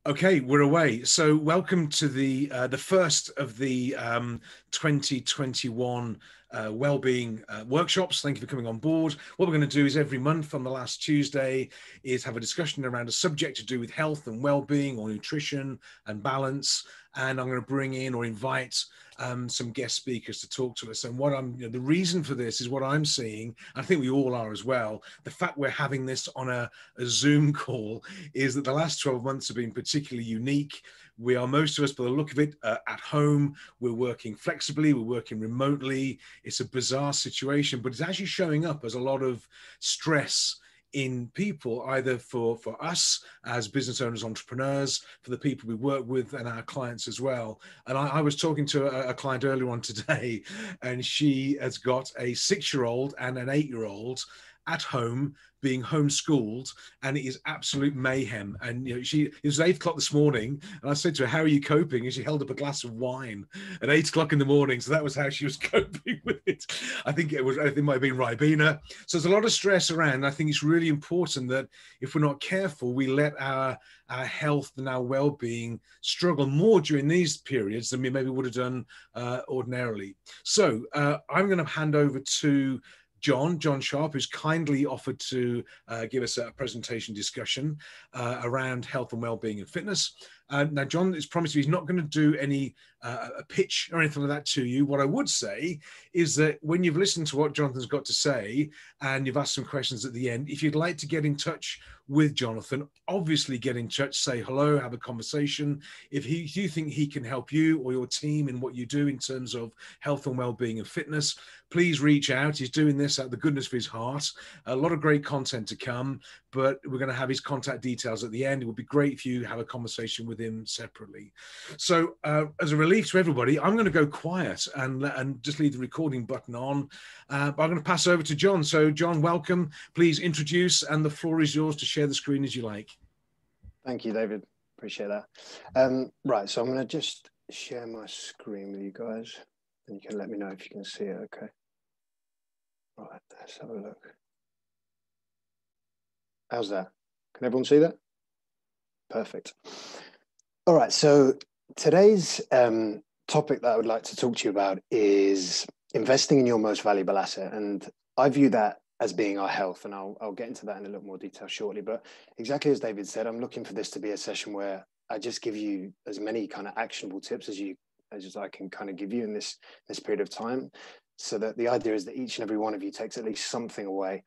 Okay, we're away. So, welcome to the first of the 2021 wellbeing workshops. Thank you for coming on board. What we're going to do is every month on the last Tuesday is have a discussion around a subject to do with health and well-being or nutrition and balance. And I'm going to bring in or invite some guest speakers to talk to us. And the reason for this is what I'm seeing. I think we all are as well. The fact we're having this on a Zoom call is that the last 12 months have been particularly unique. We are, most of us, by the look of it, at home. We're working flexibly, we're working remotely. It's a bizarre situation, but it's actually showing up as a lot of stress in people, either for us as business owners, entrepreneurs, for the people we work with, and our clients as well. And I was talking to a client earlier on today, and she has got a 6-year-old and an 8-year-old at home being homeschooled, and it is absolute mayhem. And it was 8 o'clock this morning, and I said to her, "How are you coping?" And she held up a glass of wine at 8 o'clock in the morning. So that was how she was coping with it. I think it might have been Ribena. So there's a lot of stress around. I think it's really important that if we're not careful, we let our health and our well-being struggle more during these periods than we maybe would have done ordinarily. So I'm going to hand over to John Sharp, who's kindly offered to give us a presentation discussion around health and well-being and fitness. Now, John has promised he's not going to do any a pitch or anything like that to you. What I would say is that when you've listened to what Jonathan's got to say and you've asked some questions at the end, if you'd like to get in touch with Jonathan, obviously get in touch, say hello, have a conversation. If you think he can help you or your team in what you do in terms of health and well-being and fitness, please reach out. He's doing this out of the goodness of his heart. A lot of great content to come, but we're going to have his contact details at the end. It would be great if you have a conversation with him separately. So as a relief to everybody, I'm going to go quiet and just leave the recording button on. But I'm going to pass over to John. So John, welcome. Please introduce, and the floor is yours to share the screen as you like. Thank you, David. Appreciate that. Right, so I'm going to just share my screen with you guys, and you can let me know if you can see it, okay? Right, let's have a look. How's that? Can everyone see that? Perfect. All right, so today's topic that I would like to talk to you about is investing in your most valuable asset. And I view that as being our health, and I'll get into that in a little more detail shortly. But exactly as David said, I'm looking for this to be a session where I just give you as many kind of actionable tips as I can kind of give you in this period of time, so that the idea is that each and every one of you takes at least something away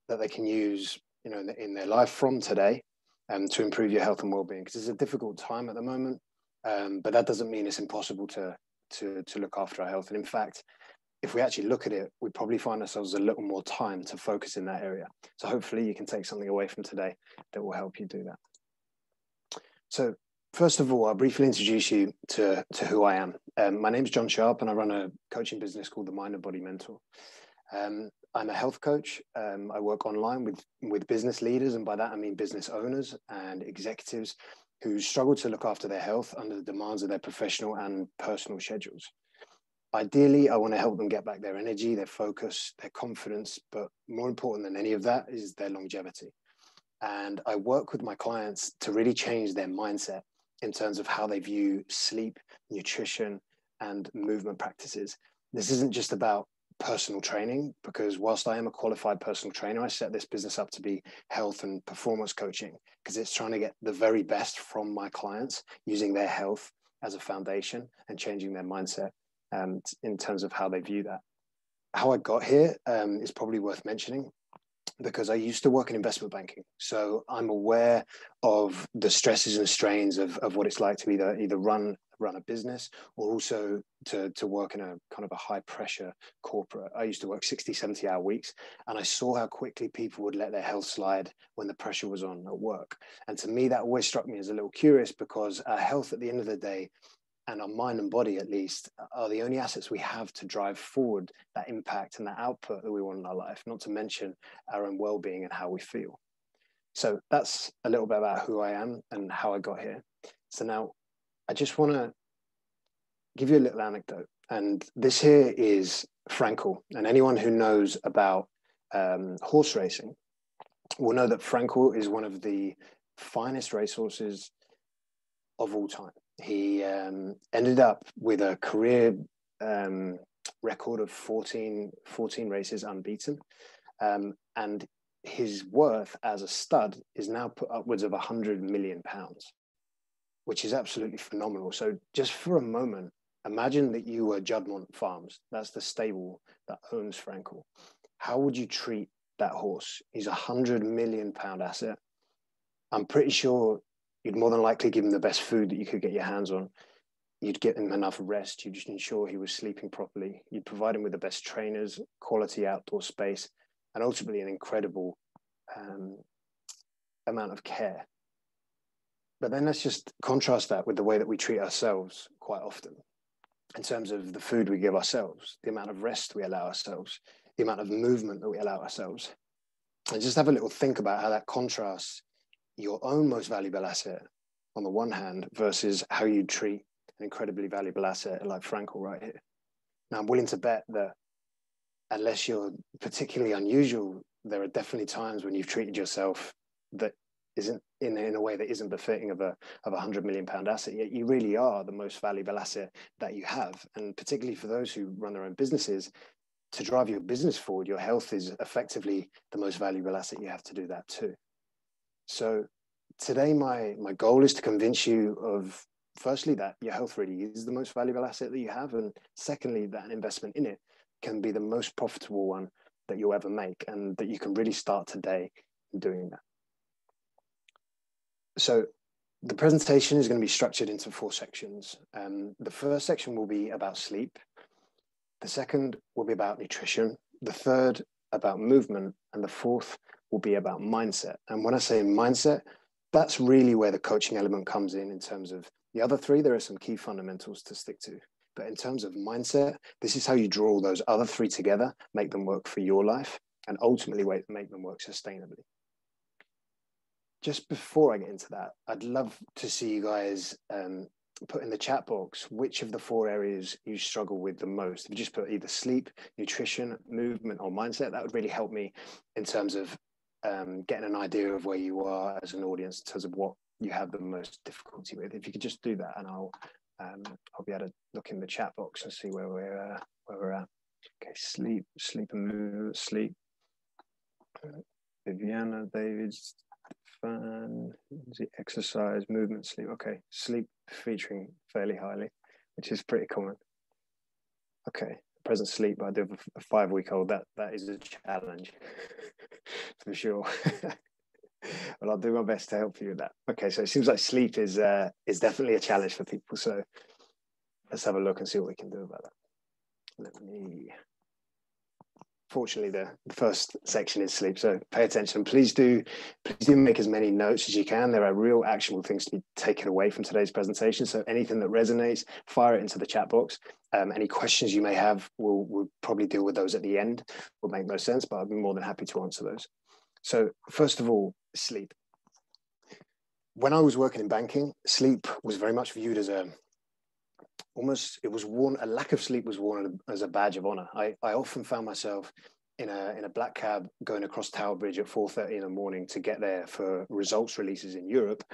that they can use, in their life from today, to improve your health and well-being. Because it's a difficult time at the moment, but that doesn't mean it's impossible to look after our health. And in fact, if we actually look at it, we probably find ourselves a little more time to focus in that area. So hopefully you can take something away from today that will help you do that. So first of all, I'll briefly introduce you to who I am. My name's John Sharp, and I run a coaching business called The Mind and Body Mentor. I'm a health coach. I work online with business leaders, and by that I mean business owners and executives who struggle to look after their health under the demands of their professional and personal schedules. Ideally, I want to help them get back their energy, their focus, their confidence, but more important than any of that is their longevity. And I work with my clients to really change their mindset in terms of how they view sleep, nutrition, and movement practices. This isn't just about personal training, because whilst I am a qualified personal trainer, I set this business up to be health and performance coaching, because it's trying to get the very best from my clients using their health as a foundation and changing their mindset in terms of how they view that. How I got here is probably worth mentioning, because I used to work in investment banking. So I'm aware of the stresses and strains of what it's like to either run a business, or also to work in a kind of a high pressure corporate. I used to work 60, 70-hour weeks, and I saw how quickly people would let their health slide when the pressure was on at work. And to me, that always struck me as a little curious, because our health at the end of the day, and our mind and body at least, are the only assets we have to drive forward that impact and that output that we want in our life, not to mention our own well-being and how we feel. So that's a little bit about who I am and how I got here. So now I just want to give you a little anecdote. And this here is Frankel. And anyone who knows about horse racing will know that Frankel is one of the finest racehorses of all time. He ended up with a career record of 14 races unbeaten. And his worth as a stud is now put upwards of £100 million, which is absolutely phenomenal. So just for a moment, imagine that you were Juddmonte Farms. That's the stable that owns Frankel. How would you treat that horse? He's £100 million asset. I'm pretty sure you'd more than likely give him the best food that you could get your hands on. You'd get him enough rest. You'd just ensure he was sleeping properly. You'd provide him with the best trainers, quality outdoor space, and ultimately an incredible amount of care. But then let's just contrast that with the way that we treat ourselves quite often in terms of the food we give ourselves, the amount of rest we allow ourselves, the amount of movement that we allow ourselves. And just have a little think about how that contrasts your own most valuable asset on the one hand versus how you treat an incredibly valuable asset like Frankel right here. Now, I'm willing to bet that unless you're particularly unusual, there are definitely times when you've treated yourself that isn't in a way that isn't befitting of a £100 million asset. Yet you really are the most valuable asset that you have. And particularly for those who run their own businesses, to drive your business forward, your health is effectively the most valuable asset you have to do that too. So today, my goal is to convince you of, firstly, that your health really is the most valuable asset that you have. And secondly, that an investment in it can be the most profitable one that you'll ever make, and that you can really start today doing that. So the presentation is going to be structured into 4 sections. The first section will be about sleep. The second will be about nutrition. The third about movement. And the fourth will be about mindset. And when I say mindset, that's really where the coaching element comes in terms of the other 3. There are some key fundamentals to stick to. But in terms of mindset, this is how you draw those other 3 together, make them work for your life, and ultimately make them work sustainably. Just before I get into that, I'd love to see you guys put in the chat box which of the 4 areas you struggle with the most. If you just put either sleep, nutrition, movement, or mindset, that would really help me in terms of getting an idea of where you are as an audience in terms of what you have the most difficulty with. If you could just do that, and I'll be able to look in the chat box and see where we're at. Okay, sleep and movement, sleep. Viviana, David, Fan, exercise, movement, sleep. Okay, sleep featuring fairly highly, which is pretty common. Okay, present sleep. I do have a 5-week-old. That is a challenge for sure. But I'll do my best to help you with that. Okay, so it seems like sleep is definitely a challenge for people. So let's have a look and see what we can do about that. Fortunately, the first section is sleep, so pay attention. Please do make as many notes as you can. There are real actionable things to be taken away from today's presentation. So anything that resonates, fire it into the chat box. Any questions you may have, we'll probably deal with those at the end. Will make no sense, but I'd be more than happy to answer those. So first of all, sleep. When I was working in banking, sleep was very much viewed as a lack of sleep was worn as a badge of honor. I often found myself in a black cab going across Tower Bridge at 4:30 in the morning to get there for results releases in Europe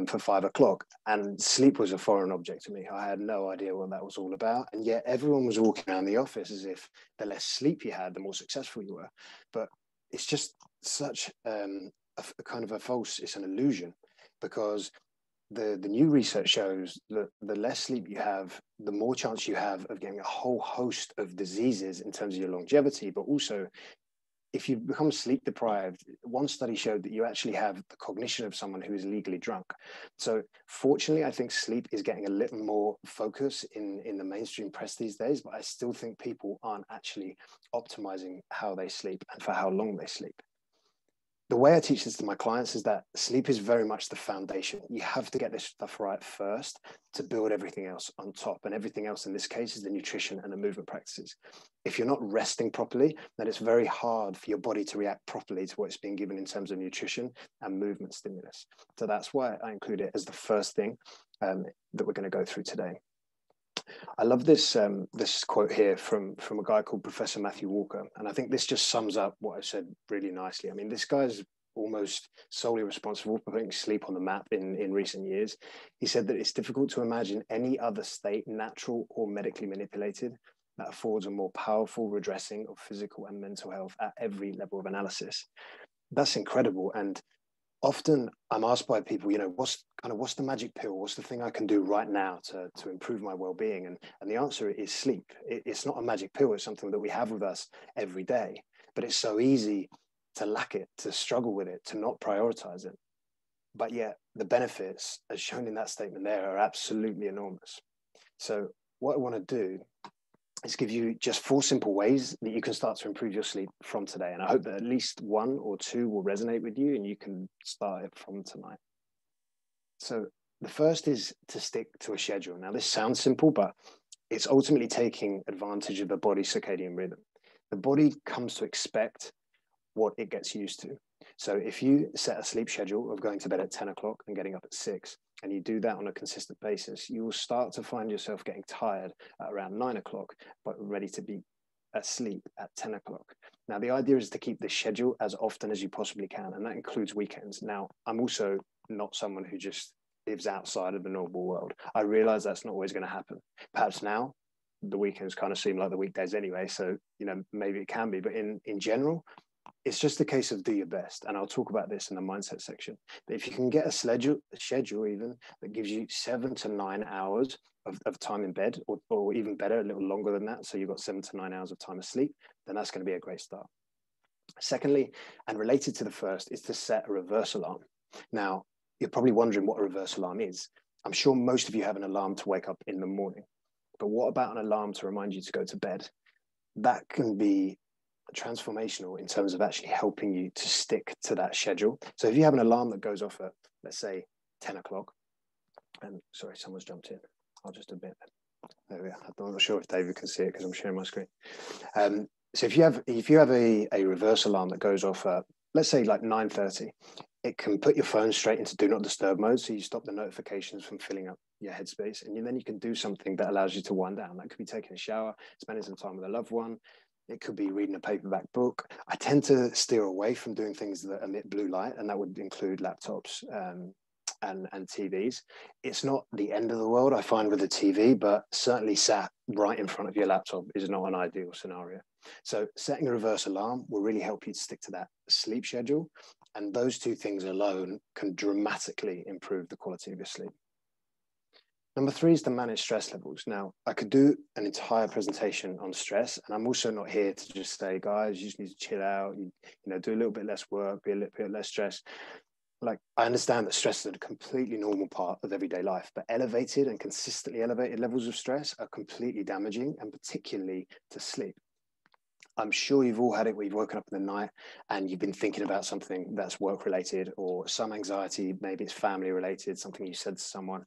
for 5 o'clock. And sleep was a foreign object to me. I had no idea what that was all about. And yet everyone was walking around the office as if the less sleep you had, the more successful you were. But it's just such a kind of a false, it's an illusion, because the new research shows that the less sleep you have, the more chance you have of getting a whole host of diseases in terms of your longevity. But also, if you become sleep deprived, one study showed that you actually have the cognition of someone who is legally drunk. So fortunately, I think sleep is getting a little more focus in the mainstream press these days, but I still think people aren't actually optimizing how they sleep and for how long they sleep. The way I teach this to my clients is that sleep is very much the foundation. You have to get this stuff right first to build everything else on top. And everything else in this case is the nutrition and the movement practices. If you're not resting properly, then it's very hard for your body to react properly to what's being given in terms of nutrition and movement stimulus. So that's why I include it as the first thing that we're going to go through today. I love this this quote here from a guy called Professor Matthew Walker, and I think this just sums up what I said really nicely. I mean, this guy's almost solely responsible for putting sleep on the map in recent years. He said that it's difficult to imagine any other state, natural or medically manipulated, that affords a more powerful redressing of physical and mental health at every level of analysis. That's incredible. And often I'm asked by people, what's the magic pill? What's the thing I can do right now to improve my well-being? And the answer is sleep. It's not a magic pill. It's something that we have with us every day, but it's so easy to lack it, to struggle with it, to not prioritize it. But yet the benefits, as shown in that statement there, are absolutely enormous. So what I want to do is give you just 4 simple ways that you can start to improve your sleep from today. And I hope that at least 1 or 2 will resonate with you and you can start it from tonight. So the first is to stick to a schedule. Now, this sounds simple, but it's ultimately taking advantage of the body's circadian rhythm. The body comes to expect what it gets used to. So if you set a sleep schedule of going to bed at 10 o'clock and getting up at 6, and you do that on a consistent basis, you will start to find yourself getting tired at around 9 o'clock, but ready to be asleep at 10 o'clock. Now, the idea is to keep this schedule as often as you possibly can, and that includes weekends. Now, I'm also not someone who just lives outside of the normal world. I realize that's not always going to happen. Perhaps now, the weekends kind of seem like the weekdays anyway, so maybe it can be, but in general, it's just a case of do your best. And I'll talk about this in the mindset section. But if you can get a schedule even that gives you 7 to 9 hours of time in bed, or even better, a little longer than that, so you've got 7 to 9 hours of time of sleep, then that's going to be a great start. Secondly, and related to the first, is to set a reverse alarm. Now, you're probably wondering what a reverse alarm is. I'm sure most of you have an alarm to wake up in the morning. But what about an alarm to remind you to go to bed? That can be transformational in terms of actually helping you to stick to that schedule. So if you have an alarm that goes off at, let's say, 10 o'clock, and sorry, someone's jumped in. I'll just a bit. There we are. I'm not sure if David can see it because I'm sharing my screen. So if you have a reverse alarm that goes off at, let's say, like 9:30, it can put your phone straight into do not disturb mode, so you stop the notifications from filling up your headspace, and then you can do something that allows you to wind down. That could be taking a shower, spending some time with a loved one. It could be reading a paperback book. I tend to steer away from doing things that emit blue light, and that would include laptops and TVs. It's not the end of the world, I find, with a TV, but certainly sat right in front of your laptop is not an ideal scenario. So setting a reverse alarm will really help you to stick to that sleep schedule. And those 2 things alone can dramatically improve the quality of your sleep. Number 3 is to manage stress levels. Now, I could do an entire presentation on stress, and I'm also not here to just say, guys, you just need to chill out, do a little bit less work, be a little bit less stressed. Like, I understand that stress is a completely normal part of everyday life, but elevated and consistently elevated levels of stress are completely damaging, and particularly to sleep. I'm sure you've all had it where you've woken up in the night and you've been thinking about something that's work related or some anxiety, maybe it's family related, something you said to someone.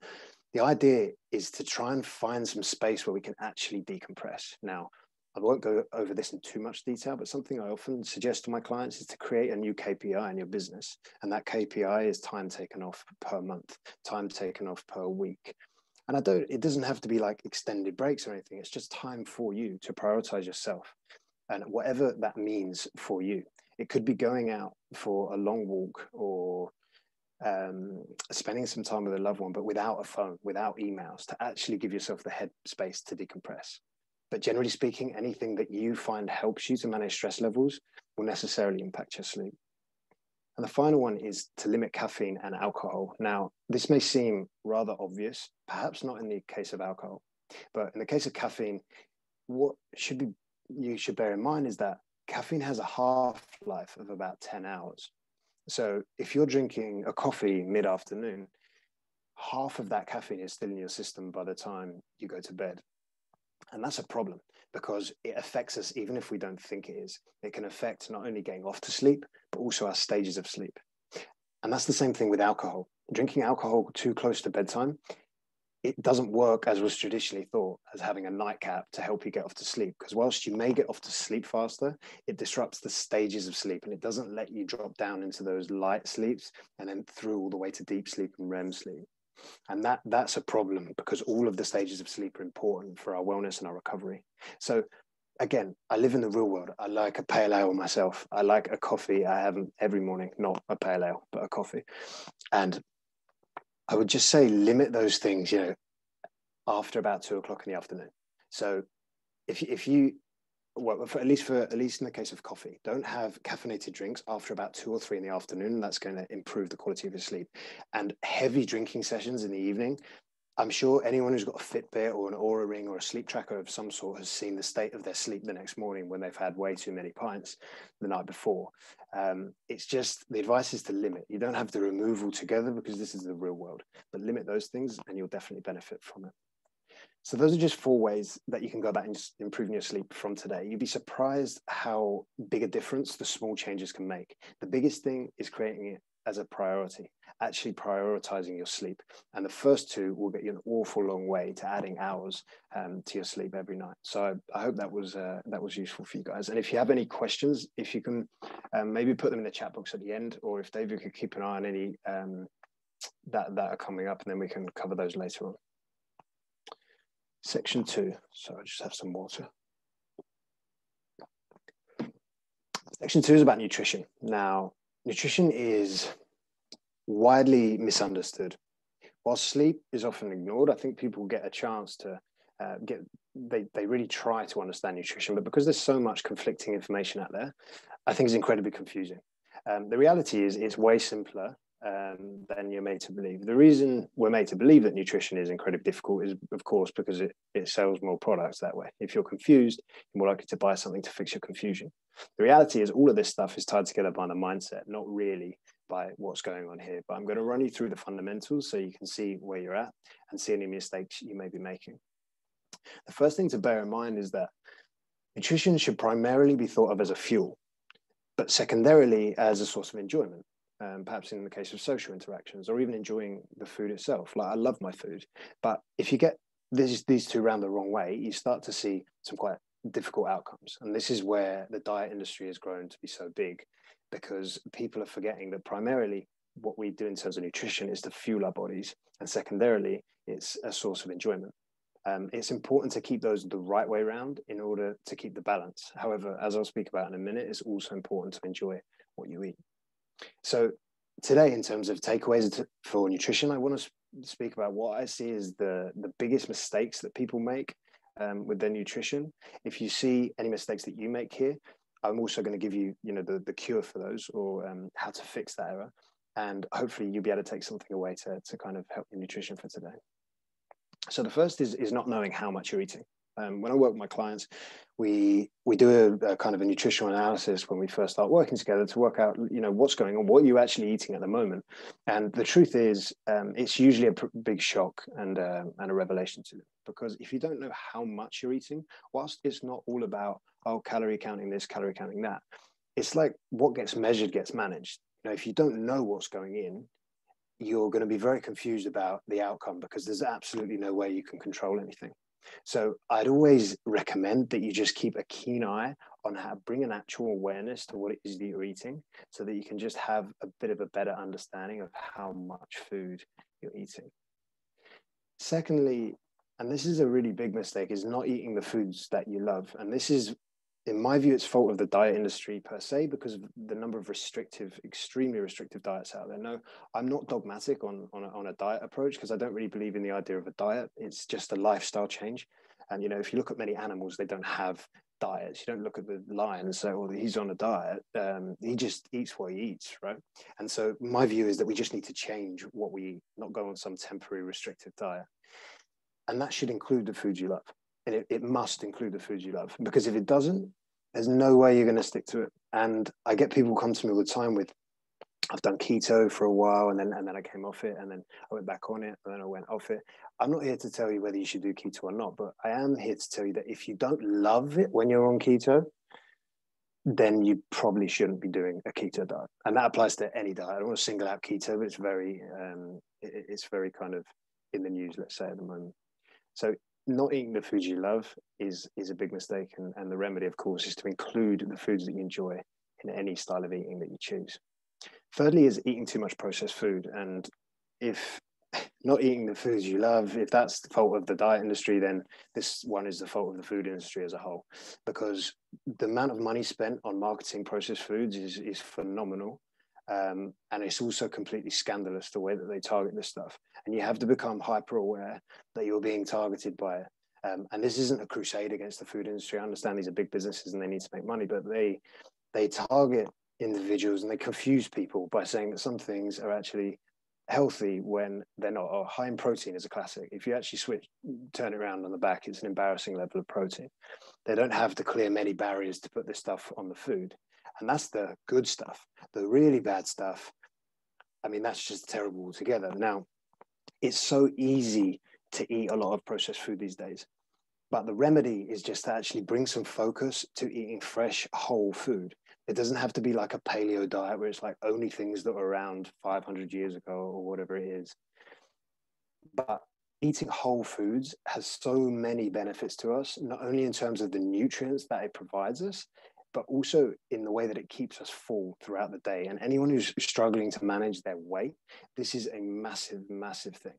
The idea is to try and find some space where we can actually decompress. Now, I won't go over this in too much detail, but something I often suggest to my clients is to create a new KPI in your business. And that KPI is time taken off per month, time taken off per week. And it doesn't have to be like extended breaks or anything. It's just time for you to prioritize yourself. And whatever that means for you, it could be going out for a long walk or spending some time with a loved one, but without a phone, without emails, to actually give yourself the head space to decompress. But generally speaking, anything that you find helps you to manage stress levels will necessarily impact your sleep. And the final one is to limit caffeine and alcohol. Now, this may seem rather obvious, perhaps not in the case of alcohol, but in the case of caffeine, what you should bear in mind is that caffeine has a half-life of about 10 hours. So if you're drinking a coffee mid-afternoon, half of that caffeine is still in your system by the time you go to bed. And that's a problem because it affects us even if we don't think it is. It can affect not only getting off to sleep, but also our stages of sleep. And that's the same thing with alcohol. Drinking alcohol too close to bedtime, it doesn't work as was traditionally thought as having a nightcap to help you get off to sleep. Because whilst you may get off to sleep faster, it disrupts the stages of sleep and it doesn't let you drop down into those light sleeps and then through all the way to deep sleep and REM sleep. And that's a problem because all of the stages of sleep are important for our wellness and our recovery. So again, I live in the real world. I like a pale ale myself. I like a coffee. I have them every morning, not a pale ale, but a coffee. And I would just say limit those things, after about 2 o'clock in the afternoon. So if you well, at least in the case of coffee, don't have caffeinated drinks after about 2 or 3 in the afternoon. That's going to improve the quality of your sleep. And heavy drinking sessions in the evening, I'm sure anyone who's got a Fitbit or an Oura Ring or a sleep tracker of some sort has seen the state of their sleep the next morning when they've had way too many pints the night before. It's just, the advice is to limit. You don't have to remove altogether because this is the real world, but limit those things and you'll definitely benefit from it. So those are just 4 ways that you can go about improving your sleep from today. You'd be surprised how big a difference the small changes can make. The biggest thing is creating it as a priority, actually prioritizing your sleep. And the first 2 will get you an awful long way to adding hours to your sleep every night. So I hope that was useful for you guys. And if you have any questions, if you can maybe put them in the chat box at the end, or if David could keep an eye on any that are coming up, and then we can cover those later on. Section 2. So I just have some water. Section 2 is about nutrition. Now, nutrition is widely misunderstood. While sleep is often ignored, I think people get a chance to they really try to understand nutrition, but because there's so much conflicting information out there, I think it's incredibly confusing. The reality is it's way simpler than you're made to believe. The reason we're made to believe that nutrition is incredibly difficult is, of course, because it sells more products that way. If you're confused, you're more likely to buy something to fix your confusion. The reality is all of this stuff is tied together by the mindset, not really by what's going on here. But I'm going to run you through the fundamentals so you can see where you're at and see any mistakes you may be making. The first thing to bear in mind is that nutrition should primarily be thought of as a fuel, but secondarily as a source of enjoyment. Perhaps in the case of social interactions or even enjoying the food itself. Like, I love my food, but if you get these 2 round the wrong way, you start to see some quite difficult outcomes. And this is where the diet industry has grown to be so big, because people are forgetting that primarily what we do in terms of nutrition is to fuel our bodies, and secondarily, it's a source of enjoyment. It's important to keep those the right way around in order to keep the balance. However, as I'll speak about in a minute, it's also important to enjoy what you eat. So today, in terms of takeaways for nutrition, I want to speak about what I see as the biggest mistakes that people make with their nutrition. If you see any mistakes that you make here, I'm also going to give you, the cure for those, or how to fix that error. And hopefully you'll be able to take something away to kind of help your nutrition for today. So the first is not knowing how much you're eating. When I work with my clients, we do a kind of a nutritional analysis when we first start working together to work out, what's going on, what you're actually eating at the moment. And the truth is, it's usually a big shock and a revelation to them, because if you don't know how much you're eating, whilst it's not all about, calorie counting this, calorie counting that, it's like what gets measured gets managed. If you don't know what's going in, you're going to be very confused about the outcome, because there's absolutely no way you can control anything. So I'd always recommend that you just keep a keen eye on how to bring an actual awareness to what it is that you're eating, so that you can just have a bit of a better understanding of how much food you're eating. Secondly, and this is a really big mistake, is not eating the foods that you love. And this is, in my view, it's fault of the diet industry per se, because of the number of extremely restrictive diets out there. No, I'm not dogmatic on a diet approach, because I don't really believe in the idea of a diet. It's just a lifestyle change. And, if you look at many animals, they don't have diets. You don't look at the lion and say, well, he's on a diet. He just eats what he eats, right? And so my view is that we just need to change what we eat, not go on some temporary restrictive diet. And that should include the foods you love. And it must include the foods you love, because if it doesn't, there's no way you're going to stick to it. And I get people come to me all the time with, I've done keto for a while, and then I came off it, and then I went back on it, and then I went off it. I'm not here to tell you whether you should do keto or not, but I am here to tell you that if you don't love it when you're on keto, then you probably shouldn't be doing a keto diet. And that applies to any diet. I don't want to single out keto, but it's very kind of in the news, let's say, at the moment. So not eating the foods you love is a big mistake. And the remedy, of course, is to include the foods that you enjoy in any style of eating that you choose. Thirdly is eating too much processed food. And if not eating the foods you love, if that's the fault of the diet industry, then this one is the fault of the food industry as a whole, because the amount of money spent on marketing processed foods is phenomenal. And it's also completely scandalous the way that they target this stuff. And you have to become hyper aware that you're being targeted by it. And this isn't a crusade against the food industry. I understand these are big businesses and they need to make money, but they target individuals and they confuse people by saying that some things are actually healthy when they're not. Oh, high in protein is a classic. If you actually turn it around on the back, it's an embarrassing level of protein. They don't have to clear many barriers to put this stuff on the food. And that's the good stuff. The really bad stuff, I mean, that's just terrible altogether. Now, it's so easy to eat a lot of processed food these days. But the remedy is just to actually bring some focus to eating fresh, whole food. It doesn't have to be like a paleo diet where it's like only things that were around 500 years ago or whatever it is. But eating whole foods has so many benefits to us, not only in terms of the nutrients that it provides us, but also in the way that it keeps us full throughout the day. And anyone who's struggling to manage their weight, this is a massive, massive thing.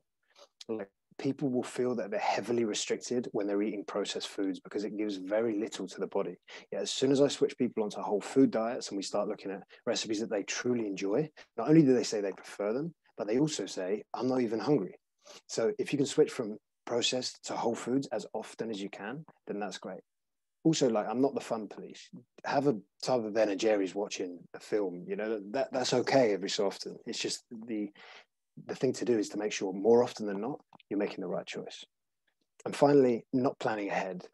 Like, people will feel that they're heavily restricted when they're eating processed foods because it gives very little to the body. Yeah, as soon as I switch people onto whole food diets and we start looking at recipes that they truly enjoy, not only do they say they prefer them, but they also say, I'm not even hungry. So if you can switch from processed to whole foods as often as you can, then that's great. Also, like, I'm not the fun police. Have a tub of Ben and Jerry's watching a film, you know, that's okay every so often. It's just the thing to do is to make sure more often than not, you're making the right choice. And finally, not planning ahead.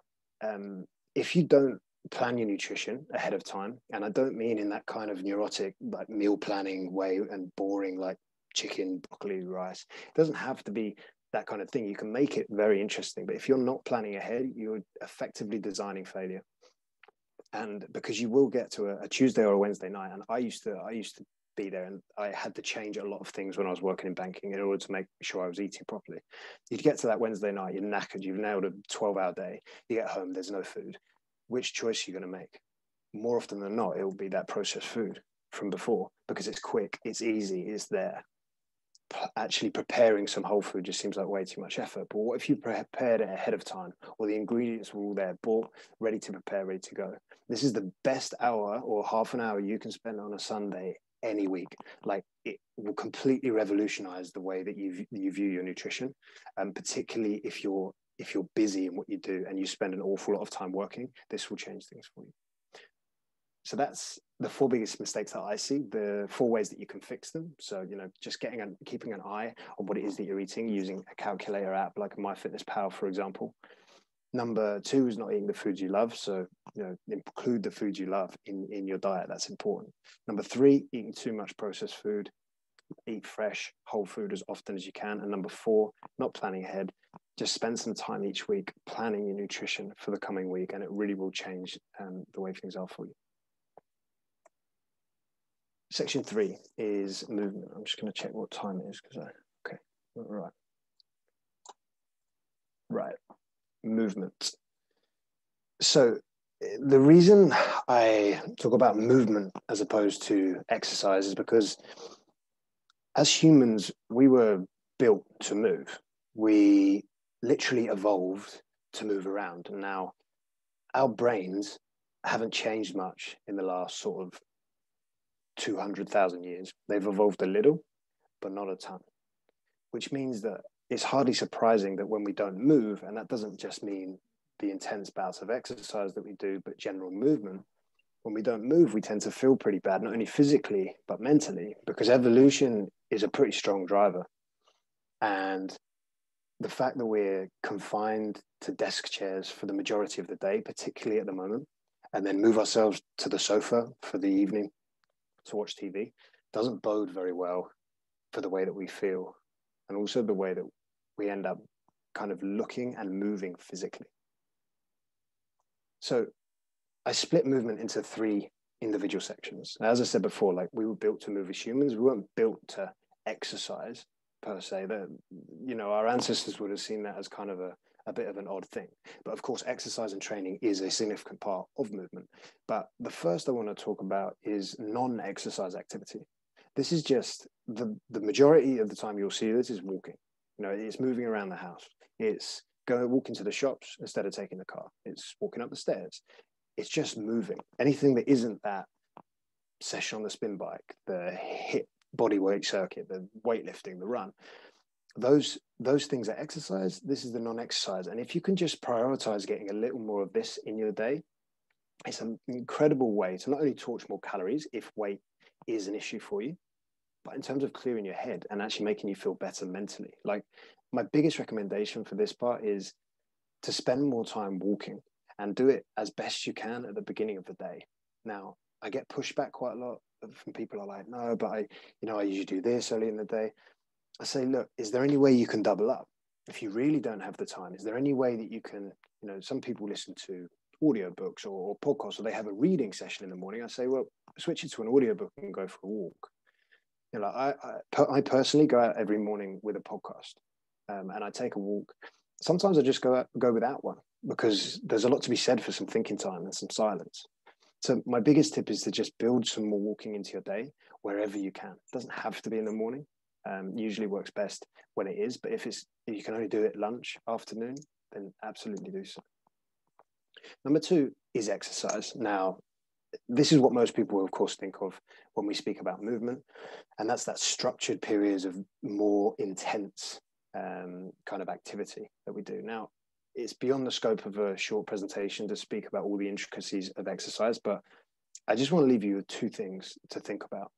If you don't plan your nutrition ahead of time, and I don't mean in that kind of neurotic, like meal planning way and boring, like chicken, broccoli, rice. It doesn't have to be that kind of thing. You can make it very interesting, but if you're not planning ahead, you're effectively designing failure. And because you will get to a Tuesday or a Wednesday night, and I used to be there, and I had to change a lot of things when I was working in banking in order to make sure I was eating properly. You'd get to that Wednesday night, you're knackered, you've nailed a 12-hour day, you get home, there's no food. Which choice are you going to make? More often than not, it will be that processed food from before, because it's quick, it's easy, it's there. Actually preparing some whole food just seems like way too much effort. But what if you prepared it ahead of time, or the ingredients were all there, bought, ready to prepare, ready to go? This is the best hour or half an hour you can spend on a Sunday any week. Like, it will completely revolutionize the way that you view your nutrition, and particularly if you're busy in what you do and you spend an awful lot of time working, this will change things for you. So that's the 4 biggest mistakes that I see, the 4 ways that you can fix them. So, you know, just keeping an eye on what it is that you're eating, using a calculator app like MyFitnessPal, for example. Number 2 is not eating the foods you love. So, you know, include the foods you love in your diet. That's important. Number 3, eating too much processed food. Eat fresh, whole food as often as you can. And number 4, not planning ahead. Just spend some time each week planning your nutrition for the coming week, and it really will change the way things are for you. Section 3 is movement. I'm just going to check what time it is okay, right. Movement. So the reason I talk about movement as opposed to exercise is because as humans, we were built to move. We literally evolved to move around. And now our brains haven't changed much in the last sort of 200,000 years. They've evolved a little, but not a ton, which means that it's hardly surprising that when we don't move, and that doesn't just mean the intense bouts of exercise that we do, but general movement, when we don't move, we tend to feel pretty bad, not only physically, but mentally, because evolution is a pretty strong driver. And the fact that we're confined to desk chairs for the majority of the day, particularly at the moment, and then move ourselves to the sofa for the evening to watch TV, doesn't bode very well for the way that we feel, and also the way that we end up kind of looking and moving physically. So I split movement into 3 individual sections. As I said before, like, we were built to move as humans. We weren't built to exercise per se. That, you know, our ancestors would have seen that as kind of a bit of an odd thing. But of course, exercise and training is a significant part of movement. But the first I want to talk about is non-exercise activity. This is just the majority of the time you'll see this is walking. You know, it's moving around the house. It's walking to the shops instead of taking the car. It's walking up the stairs. It's just moving. Anything that isn't that session on the spin bike, the hip body weight circuit, the weightlifting, the run, those things are exercise. This is the non-exercise. And if you can just prioritize getting a little more of this in your day, it's an incredible way to not only torch more calories if weight is an issue for you, but in terms of clearing your head and actually making you feel better mentally. Like, my biggest recommendation for this part is to spend more time walking and do it as best you can at the beginning of the day. Now, I get pushback quite a lot from people who are like, no, but I usually do this early in the day. I say, look, is there any way you can double up? If you really don't have the time, is there any way that you can, some people listen to audiobooks or podcasts, or they have a reading session in the morning. I say, well, switch it to an audiobook and go for a walk. I personally go out every morning with a podcast, and I take a walk. Sometimes I just go without one, because there's a lot to be said for some thinking time and some silence. So my biggest tip is to just build some more walking into your day wherever you can. It doesn't have to be in the morning. Usually works best when it is, but if you can only do it lunch, afternoon, then absolutely do so. Number 2 is exercise. Now, this is what most people will, of course, think of when we speak about movement, and that's that structured periods of more intense kind of activity that we do. Now, it's beyond the scope of a short presentation to speak about all the intricacies of exercise, but I just want to leave you with 2 things to think about.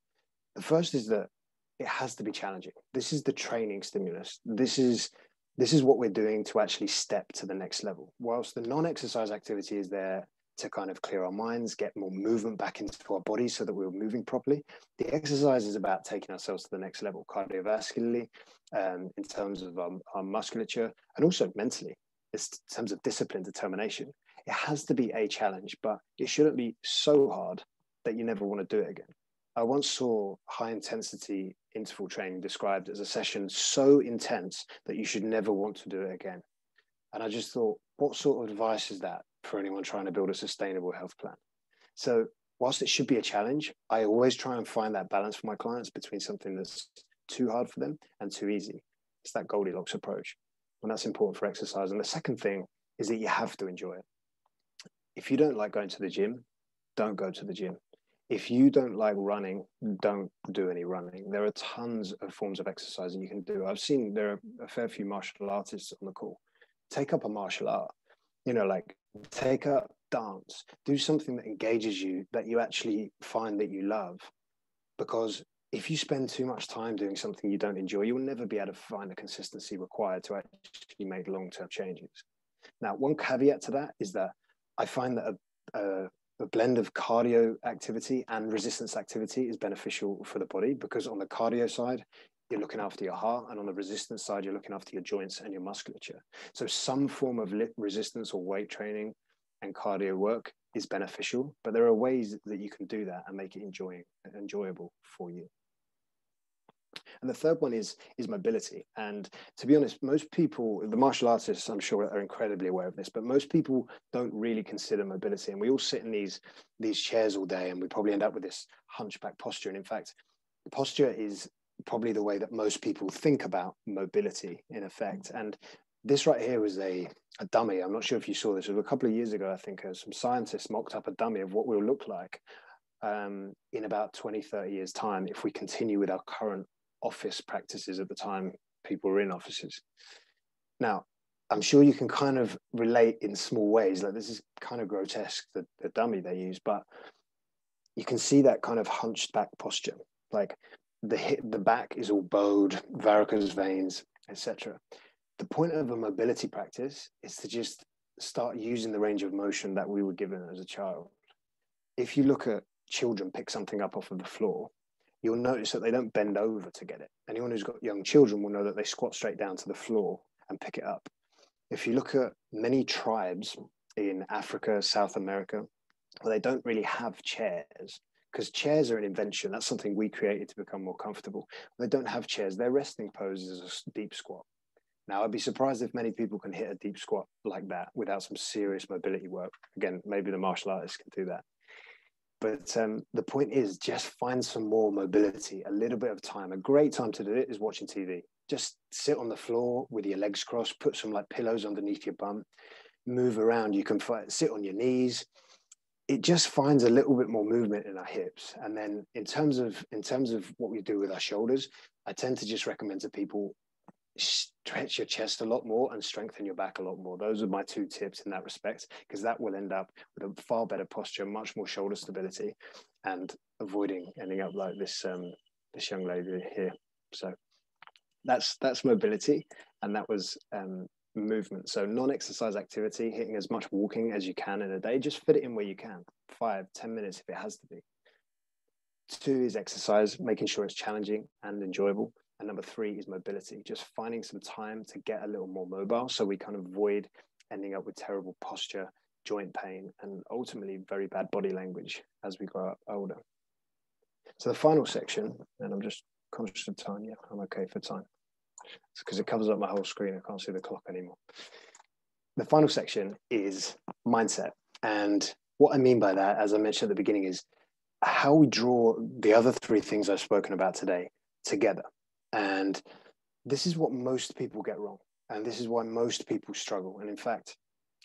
The first is that it has to be challenging. This is the training stimulus. This is what we're doing to actually step to the next level. Whilst the non-exercise activity is there to kind of clear our minds, get more movement back into our bodies so that we're moving properly, the exercise is about taking ourselves to the next level, cardiovascularly, in terms of our musculature, and also mentally, in terms of discipline, determination. It has to be a challenge, but it shouldn't be so hard that you never want to do it again. I once saw high intensity interval training described as a session so intense that you should never want to do it again. And I just thought, what sort of advice is that for anyone trying to build a sustainable health plan? So whilst it should be a challenge, I always try and find that balance for my clients between something that's too hard for them and too easy. It's that Goldilocks approach. And that's important for exercise. And the second thing is that you have to enjoy it. If you don't like going to the gym, don't go to the gym. If you don't like running, don't do any running. There are tons of forms of exercise that you can do. I've seen there are a fair few martial artists on the call. Take up a martial art, like take up dance, do something that engages you, that you actually find that you love. Because if you spend too much time doing something you don't enjoy, you'll never be able to find the consistency required to actually make long-term changes. Now, one caveat to that is that I find that a blend of cardio activity and resistance activity is beneficial for the body, because on the cardio side, you're looking after your heart, and on the resistance side, you're looking after your joints and your musculature. So some form of resistance or weight training and cardio work is beneficial, but there are ways that you can do that and make it enjoyable for you. And the third one is mobility. And to be honest, most people, the martial artists, I'm sure, are incredibly aware of this, but most people don't really consider mobility. And we all sit in these chairs all day, and we probably end up with this hunchback posture. And in fact, posture is probably the way that most people think about mobility in effect. And this right here was a dummy. I'm not sure if you saw this. It was a couple of years ago, I think, some scientists mocked up a dummy of what we'll look like in about 20, 30 years' time if we continue with our current office practices at the time people were in offices. Now, I'm sure you can kind of relate in small ways. Like, this is kind of grotesque, the dummy they use, but you can see that kind of hunched back posture. Like the back is all bowed, varicose veins, etc. The point of a mobility practice is to just start using the range of motion that we were given as a child. If you look at children pick something up off of the floor, you'll notice that they don't bend over to get it. Anyone who's got young children will know that they squat straight down to the floor and pick it up. If you look at many tribes in Africa, South America, well, they don't really have chairs, because chairs are an invention. That's something we created to become more comfortable. They don't have chairs. Their resting pose is a deep squat. Now, I'd be surprised if many people can hit a deep squat like that without some serious mobility work. Again, maybe the martial artists can do that. But the point is, just find some more mobility, a little bit of time. A great time to do it is watching TV. just sit on the floor with your legs crossed, put some like pillows underneath your bum, move around. You can sit on your knees. It just finds a little bit more movement in our hips. And then in terms of what we do with our shoulders, I tend to just recommend to people, stretch your chest a lot more and strengthen your back a lot more. Those are my 2 tips in that respect, because that will end up with a far better posture, much more shoulder stability, and avoiding ending up like this this young lady here. So that's mobility, and that was movement. So non-exercise activity, hitting as much walking as you can in a day. Just fit it in where you can, 5-10 minutes if it has to be. 2 is exercise, making sure it's challenging and enjoyable. And number 3 is mobility, just finding some time to get a little more mobile, so we kind of avoid ending up with terrible posture, joint pain, and ultimately very bad body language as we grow up older. So the final section, and I'm just conscious of time. Yeah, I'm okay for time. It's because it covers up my whole screen. I can't see the clock anymore. The final section is mindset. And what I mean by that, as I mentioned at the beginning, is how we draw the other 3 things I've spoken about today together. And this is what most people get wrong. And this is why most people struggle. And in fact,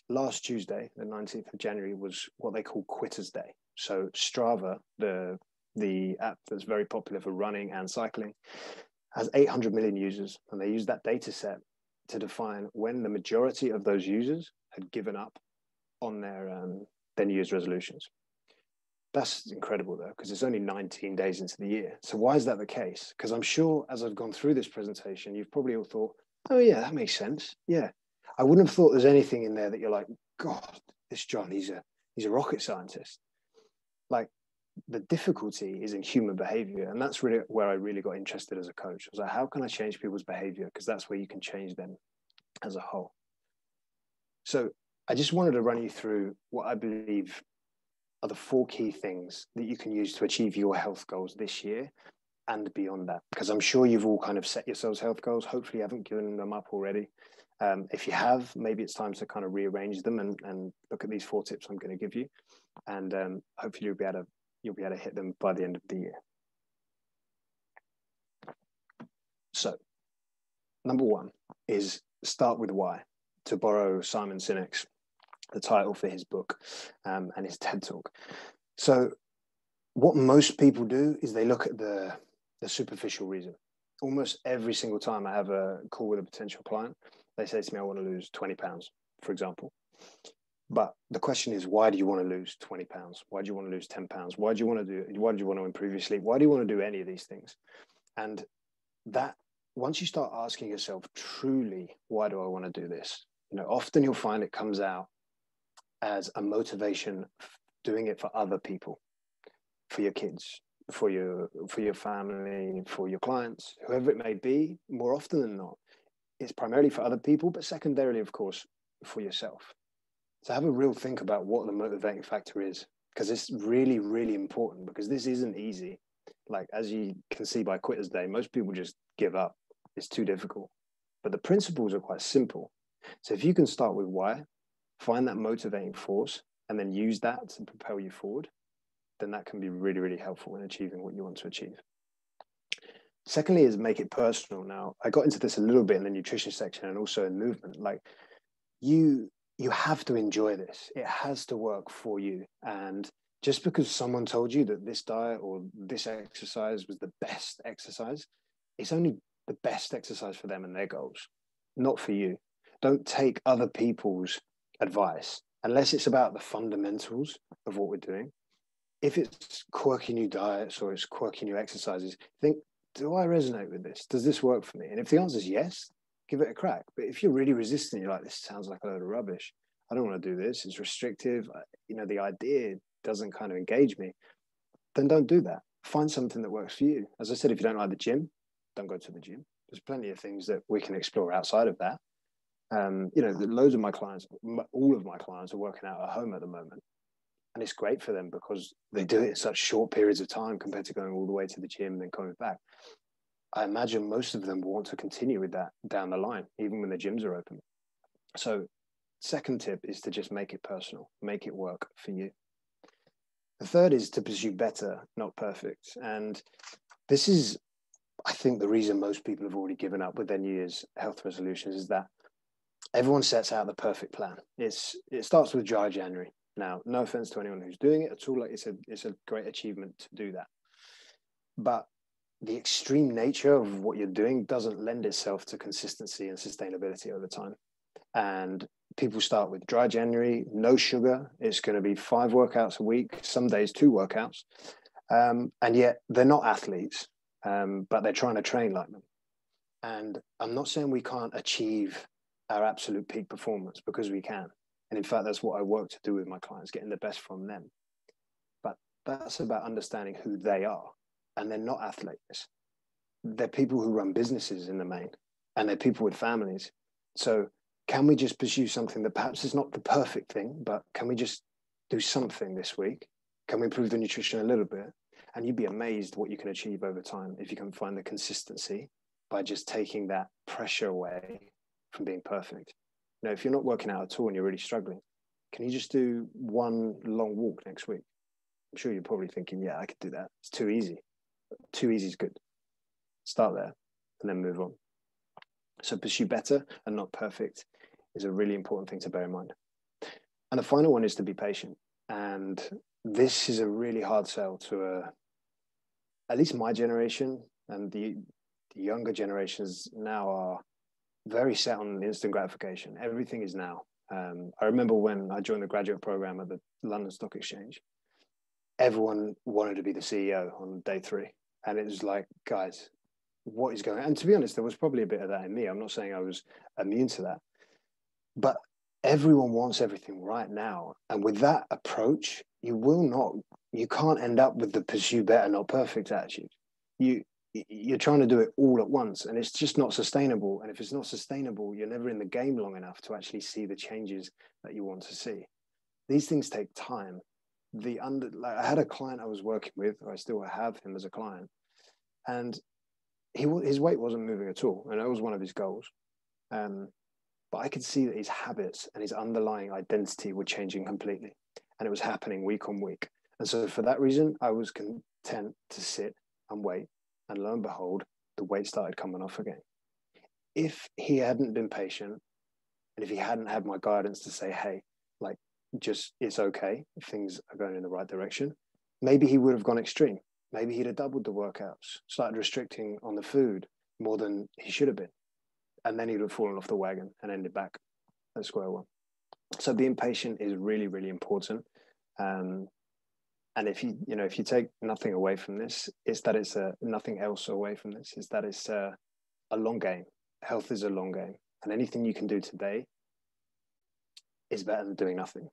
last Tuesday, the 19th of January, was what they call Quitters Day. So Strava, the app that's very popular for running and cycling, has 800 million users. And they use that data set to define when the majority of those users had given up on their New Year's resolutions. That's incredible, though, because it's only 19 days into the year. So why is that the case? Because I'm sure as I've gone through this presentation, you've probably all thought, oh, yeah, that makes sense. Yeah. I wouldn't have thought there's anything in there that you're like, God, this John, he's a rocket scientist. Like, the difficulty is in human behavior. And that's really where I really got interested as a coach. I was like, how can I change people's behavior? Because that's where you can change them as a whole. So I just wanted to run you through what I believe are the 4 key things that you can use to achieve your health goals this year and beyond that. Because I'm sure you've all kind of set yourselves health goals. Hopefully you haven't given them up already. If you have, maybe it's time to kind of rearrange them and look at these 4 tips I'm going to give you. And hopefully you'll be able to hit them by the end of the year. So number 1 is start with why, to borrow Simon Sinek's the title for his book and his TED Talk. So what most people do is they look at the superficial reason. Almost every single time I have a call with a potential client, they say to me, I want to lose 20 pounds, for example. But the question is, why do you want to lose 20 pounds? Why do you want to lose 10 pounds? Why do you want to improve your sleep? Why do you want to do any of these things? And that, once you start asking yourself truly, why do I want to do this? Often you'll find it comes out as a motivation, doing it for other people, for your kids, for your family, for your clients, whoever it may be. More often than not, it's primarily for other people, but secondarily, of course, for yourself. So have a real think about what the motivating factor is, because it's really, really important, because this isn't easy. Like, as you can see by Quitters Day, most people just give up. It's too difficult. But the principles are quite simple. So if you can start with why, find that motivating force, and then use that to propel you forward, then that can be really, really helpful in achieving what you want to achieve. Secondly is make it personal. Now, I got into this a little bit in the nutrition section and also in movement. Like, you have to enjoy this. It has to work for you. And just because someone told you that this diet or this exercise was the best exercise, it's only the best exercise for them and their goals, not for you. Don't take other people's advice unless it's about the fundamentals of what we're doing. If it's quirky new diets or it's quirky new exercises, think, do I resonate with this? Does this work for me? And if the answer is yes, give it a crack. But if you're really resistant, you're like, this sounds like a load of rubbish. I don't want to do this. It's restrictive. The idea doesn't kind of engage me. Then don't do that. Find something that works for you. As I said, if you don't like the gym, don't go to the gym. There's plenty of things that we can explore outside of that. Loads of my clients, all of my clients are working out at home at the moment. And it's great for them because they do it in such short periods of time compared to going all the way to the gym and then coming back. I imagine most of them will want to continue with that down the line, even when the gyms are open. So second tip is to just make it personal, make it work for you. The third is to pursue better, not perfect. And this is I think the reason most people have already given up with their New Year's health resolutions is that everyone sets out the perfect plan. It starts with dry January. Now, no offense to anyone who's doing it at all. Like, it's a great achievement to do that. But the extreme nature of what you're doing doesn't lend itself to consistency and sustainability over time. And people start with dry January, no sugar. It's going to be 5 workouts a week, some days 2 workouts. And yet they're not athletes, but they're trying to train like them. And I'm not saying we can't achieve our absolute peak performance, because we can. And in fact, that's what I work to do with my clients, getting the best from them. But that's about understanding who they are. And they're not athletes. They're people who run businesses in the main, and they're people with families. So can we just pursue something that perhaps is not the perfect thing, but can we just do something this week? Can we improve the nutrition a little bit? And you'd be amazed what you can achieve over time if you can find the consistency by just taking that pressure away from being perfect. You know, if you're not working out at all and you're really struggling, can you just do 1 long walk next week? I'm sure you're probably thinking, yeah, I could do that. It's too easy. Too easy is good. Start there and then move on. So pursue better and not perfect is a really important thing to bear in mind. And the final one is to be patient. And this is a really hard sell to at least my generation, and the younger generations now are very set on instant gratification. Everything is now. I remember when I joined the graduate program at the London Stock Exchange, everyone wanted to be the CEO on day 3. And it was like, guys, what is going on? And to be honest, there was probably a bit of that in me. I'm not saying I was immune to that. But everyone wants everything right now. And with that approach, you can't end up with the pursue better, not perfect attitude. You're trying to do it all at once, and it's just not sustainable. And if it's not sustainable, you're never in the game long enough to actually see the changes that you want to see. These things take time. I had a client I was working with, or I still have him as a client, and his weight wasn't moving at all, and that was one of his goals. But I could see that his habits and his underlying identity were changing completely, and it was happening week on week. And so for that reason, I was content to sit and wait. And lo and behold, the weight started coming off again. If he hadn't been patient, and if he hadn't had my guidance to say, hey, like, just, it's okay if things are going in the right direction, maybe he would have gone extreme. Maybe he'd have doubled the workouts, started restricting on the food more than he should have been. And then he'd have fallen off the wagon and ended back at square one. So being patient is really, really important. And if you take nothing away from this, it's that it's nothing else away from this, is that it's a long game. Health is a long game. And anything you can do today is better than doing nothing.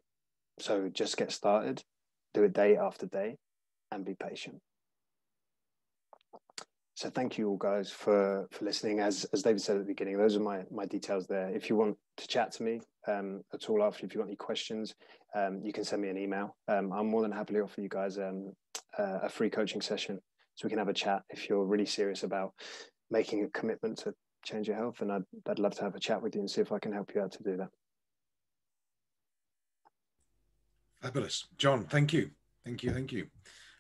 So just get started, do it day after day, and be patient. So thank you all, guys, for listening. As David said at the beginning, those are my details there. If you want to chat to me at all after, if you've got any questions, you can send me an email. I'm more than happily offer you guys a free coaching session so we can have a chat if you're really serious about making a commitment to change your health. And I'd love to have a chat with you and see if I can help you out to do that. Fabulous. John, thank you. Thank you.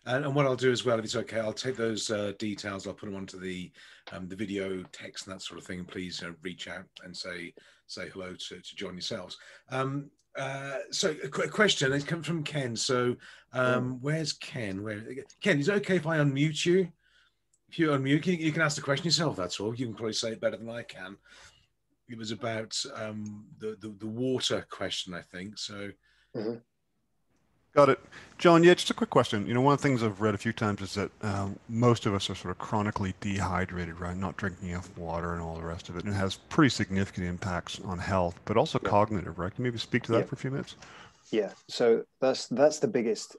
And what I'll do as well, if it's okay, I'll take those details, I'll put them onto the video, text, and that sort of thing. Please reach out and say hello to John yourselves. So a question has come from Ken. So where's Ken? Ken, is it okay if I unmute you? If you unmute, you can ask the question yourself. That's all. You can probably say it better than I can. It was about the water question, I think. So. Mm-hmm. Got it. John, yeah, just a quick question. One of the things I've read a few times is that most of us are sort of chronically dehydrated, right? Not drinking enough water and all the rest of it. And it has pretty significant impacts on health, but also cognitive, right? Can you maybe speak to that for a few minutes? Yeah, so that's the biggest,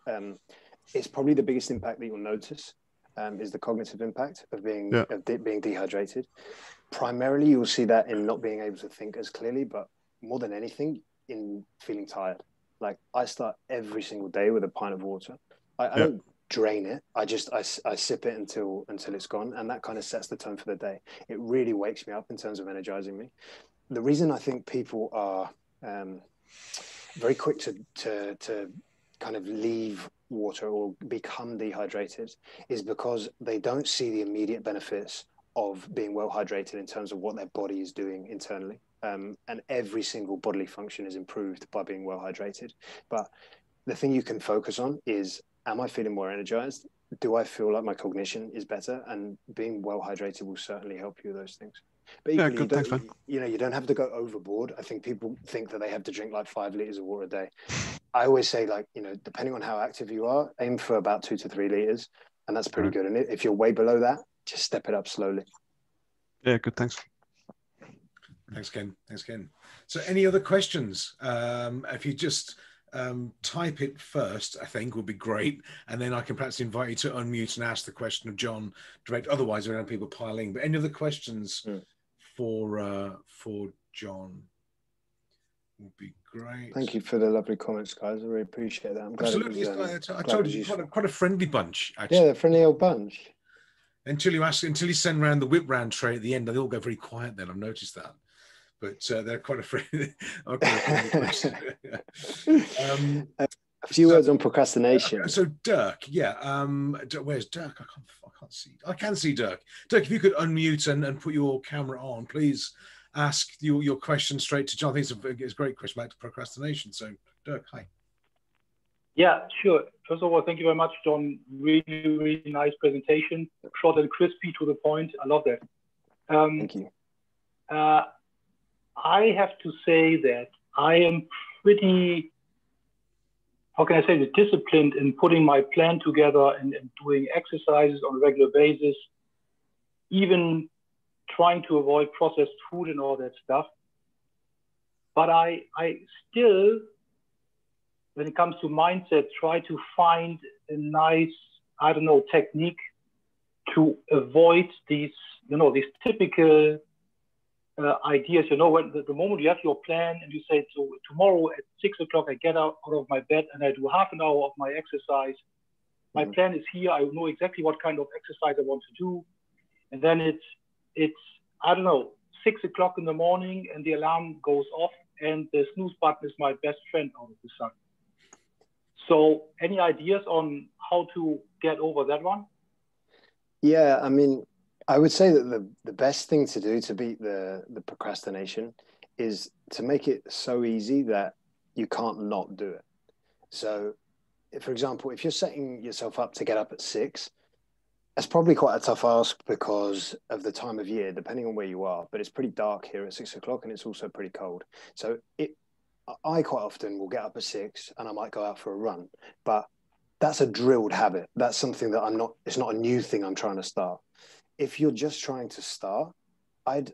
it's probably the biggest impact that you'll notice is the cognitive impact of being dehydrated. Primarily, you'll see that in not being able to think as clearly, but more than anything, in feeling tired. Like, I start every single day with a pint of water. I don't drain it. I sip it until it's gone, and that kind of sets the tone for the day. It really wakes me up in terms of energizing me. The reason I think people are very quick to kind of leave water or become dehydrated is because they don't see the immediate benefits of being well hydrated in terms of what their body is doing internally. And every single bodily function is improved by being well hydrated. But the thing you can focus on is, am I feeling more energized? Do I feel like my cognition is better? And being well hydrated will certainly help you with those things. But equally, good. Thanks, man. you don't have to go overboard. I think people think that they have to drink like 5 liters of water a day. I always say, like, depending on how active you are, aim for about 2 to 3 liters, and that's pretty good. And if you're way below that, just step it up slowly. Yeah, good. Thanks. Thanks, Ken. So any other questions? If you just type it first, I think would be great. And then I can perhaps invite you to unmute and ask the question of John direct. Otherwise, we're going to have people piling. But any other questions for John would be great. Thank you for the lovely comments, guys. I really appreciate that. I'm glad Absolutely. I told you, quite a friendly bunch, actually. Yeah, they're a friendly old bunch. Until you send around the whip round tray at the end, they all go very quiet then. I've noticed that. But they're quite a friendly. A few words on procrastination. So Dirk, where's Dirk? I can't see. I can see Dirk. Dirk, if you could unmute and put your camera on, please ask your question straight to John. I think it's a great question about procrastination. So Dirk, hi. Yeah, sure. First of all, thank you very much, John. Really, really nice presentation. Short and crispy, to the point. I love that. Thank you. I have to say that I am pretty, how can I say it, disciplined in putting my plan together and doing exercises on a regular basis, even trying to avoid processed food and all that stuff. But I still, when it comes to mindset, try to find a nice, technique to avoid these typical ideas. When the moment you have your plan and you say, so tomorrow at 6 o'clock, I get out of my bed and I do half an hour of my exercise. My plan is here. I know exactly what kind of exercise I want to do. And then it's 6 o'clock in the morning and the alarm goes off and the snooze button is my best friend out of the sun. So any ideas on how to get over that one? Yeah, I mean, I would say that the best thing to do to beat the procrastination is to make it so easy that you can't not do it. So, for example, if you're setting yourself up to get up at 6, that's probably quite a tough ask because of the time of year, depending on where you are. But it's pretty dark here at 6 o'clock and it's also pretty cold. So I quite often will get up at 6 and I might go out for a run. But that's a drilled habit. That's something that it's not a new thing I'm trying to start. If you're just trying to start, I'd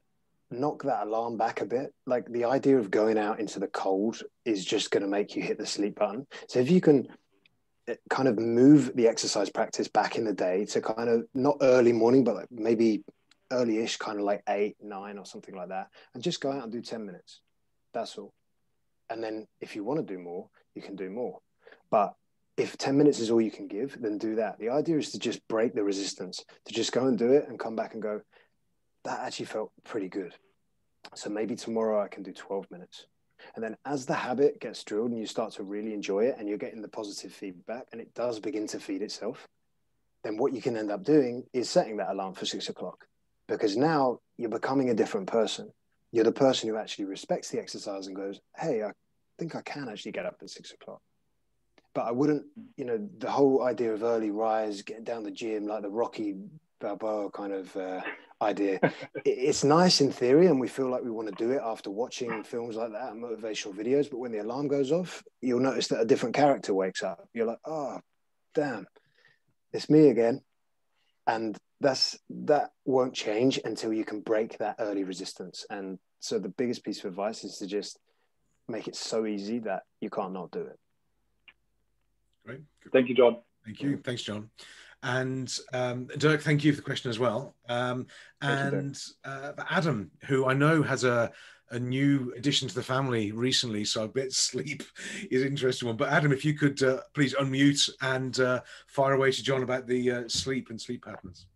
knock that alarm back a bit. Like, the idea of going out into the cold is just going to make you hit the sleep button. So if you can kind of move the exercise practice back in the day to kind of not early morning, but like maybe early-ish, kind of like 8, 9 or something like that, and just go out and do 10 minutes. That's all. And then if you want to do more, you can do more. But if 10 minutes is all you can give, then do that. The idea is to just break the resistance, to just go and do it and come back and go, that actually felt pretty good. So maybe tomorrow I can do 12 minutes. And then as the habit gets drilled and you start to really enjoy it and you're getting the positive feedback and it does begin to feed itself, then what you can end up doing is setting that alarm for 6 o'clock, because now you're becoming a different person. You're the person who actually respects the exercise and goes, hey, I think I can actually get up at 6 o'clock. But I wouldn't, the whole idea of early rise, getting down the gym, like the Rocky Balboa kind of idea, it's nice in theory, and we feel like we want to do it after watching films like that and motivational videos. But when the alarm goes off, you'll notice that a different character wakes up. You're like, oh, damn, it's me again. And that won't change until you can break that early resistance. And so the biggest piece of advice is to just make it so easy that you can't not do it. Great. Thank you, John. Thank you. Thanks, John. And Dirk, thank you for the question as well. Adam, who I know has a new addition to the family recently, so I bet sleep is an interesting one. But Adam, if you could please unmute and fire away to John about the sleep and sleep patterns.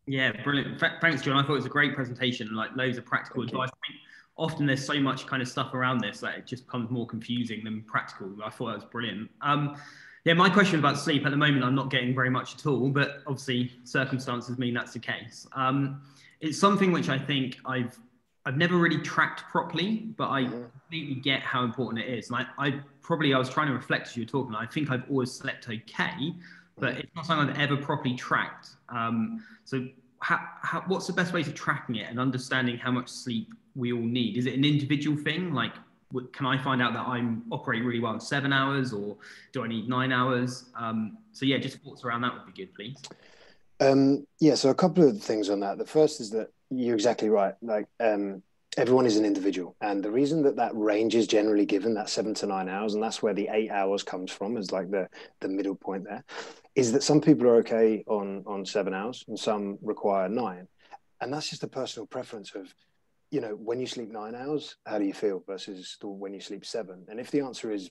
Yeah, brilliant. Thanks, John. I thought it was a great presentation, like loads of practical advice. Often there's so much kind of stuff around this that it just becomes more confusing than practical. I thought that was brilliant. Yeah, my question about sleep, at the moment, I'm not getting very much at all, but obviously circumstances mean that's the case. it's something which I think I've never really tracked properly, but I completely get how important it is. And I was trying to reflect as you were talking. I think I've always slept okay, but it's not something I've ever properly tracked. So what's the best way to tracking it and understanding how much sleep we all need? Is it an individual thing? Like, can I find out that I'm operating really well in 7 hours, or do I need 9 hours? So yeah, just thoughts around that would be good, please. Yeah, so a couple of things on that. The first is that you're exactly right. Like, everyone is an individual, and the reason that range is generally given, that 7 to 9 hours, and that's where the 8 hours comes from, is like the middle point there, is that some people are okay on 7 hours and some require 9, and that's just a personal preference of, you know, when you sleep 9 hours, how do you feel versus when you sleep 7? And if the answer is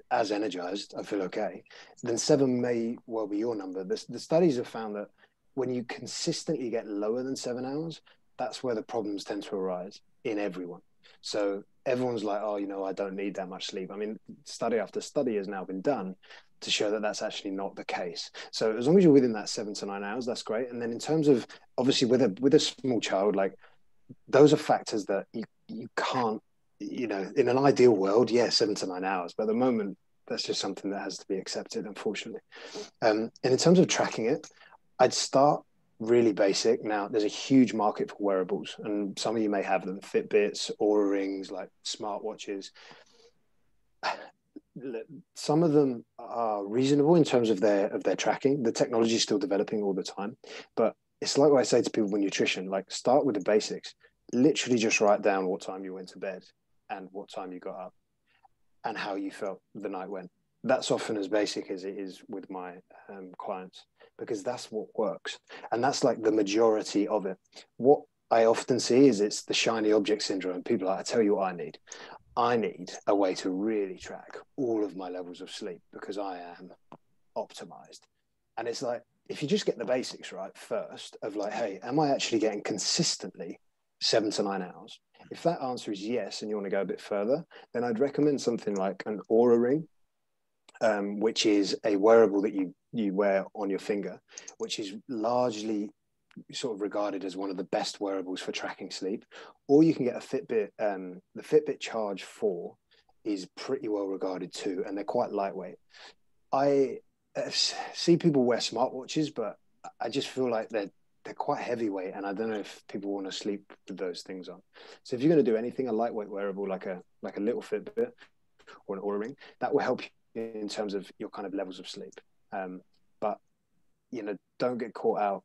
as energized, I feel okay, then 7 may well be your number. The studies have found that when you consistently get lower than 7 hours, that's where the problems tend to arise in everyone. So everyone's like, oh, you know, I don't need that much sleep. I mean, study after study has now been done to show that that's actually not the case. So as long as you're within that 7 to 9 hours, that's great. And then in terms of, obviously, with a small child, like, those are factors that you can't, you know, in an ideal world, 7 to 9 hours. But at the moment, that's just something that has to be accepted, unfortunately. And in terms of tracking it, I'd start really basic. Now, there's a huge market for wearables, and some of you may have them: Fitbits, Oura Rings, like smartwatches. Some of them are reasonable in terms of their tracking. The technology is still developing all the time, but it's like what I say to people with nutrition: like, start with the basics. Literally, just write down what time you went to bed and what time you got up, and how you felt the night went. That's often as basic as it is with my clients, because that's what works. And that's like the majority of it. What I often see is it's the shiny object syndrome. People are like, I tell you what I need. I need a way to really track all of my levels of sleep because I am optimized. And it's like, if you just get the basics right first, of like, hey, am I actually getting consistently 7 to 9 hours? If that answer is yes, and you want to go a bit further, then I'd recommend something like an Oura Ring, which is a wearable that you wear on your finger, which is largely sort of regarded as one of the best wearables for tracking sleep. Or you can get a Fitbit. The Fitbit Charge 4 is pretty well regarded too, and they're quite lightweight. I see people wear smartwatches, but I just feel like they're quite heavyweight, and I don't know if people want to sleep with those things on. So if you're going to do anything, a lightweight wearable like a little Fitbit or an Oura Ring, that will help you in terms of your kind of levels of sleep. But, you know, don't get caught out